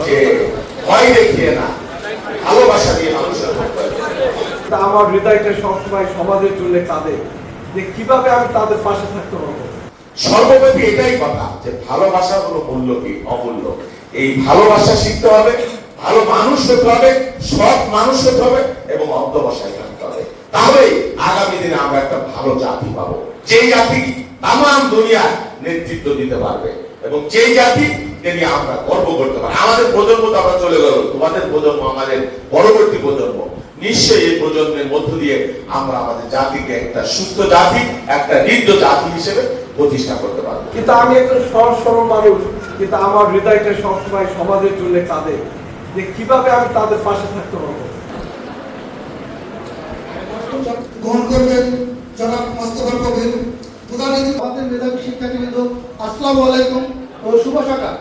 যে ভয় দেখিয়ে না, ভালোবাসা দিয়ে মানুষের। আমার হৃদয়টা সবসময় সমাজের জন্য কাঁদে যে কিভাবে আমি তাদের পাশে থাকতে পারবো। সর্বোপরি এটাই কথা যে ভালোবাসা হলো মূল্য কি অমূল্য। এই ভালোবাসা শিখতে হবে, ভালো মানুষ হতে হবে, সৎ মানুষ হতে হবে এবং অধ্যবসায় থাকতে হবে। তাহলে আগামী দিনে আমরা একটা ভালো জাতি পাবো, যে জাতি তামাম দুনিয়া নেতৃত্ব দিতে পারবে এবং যে জাতি নিয়ে আমরা গর্ব করতে পারি। আমাদের প্রজন্ম তো আমরা চলে গেল, তোমাদের প্রজন্ম, আমাদের পরবর্তী প্রজন্ম, নিশ্চয়ই এই প্রজন্মের মধ্য দিয়ে আমরা আমাদের জাতিকে একটা সুস্থ জাতি, একটা হৃদ্য জাতি হিসেবে প্রতিষ্ঠা করতে পারবো। কিন্তু আমি একজন সহজ সরল মানুষ, কিন্তু আমার হৃদয়টা সবসময় সমাজের জন্য কাঁদে যে কিভাবে আমি তাদের পাশে থাকতে পারবো। গ্রহণ করবেন জনাব মোস্তফা কবির, প্রধান অতিথি, আমাদের মেধাবী শিক্ষার্থীবৃন্দ, আসসালামু আলাইকুম ও শুভ সকাল।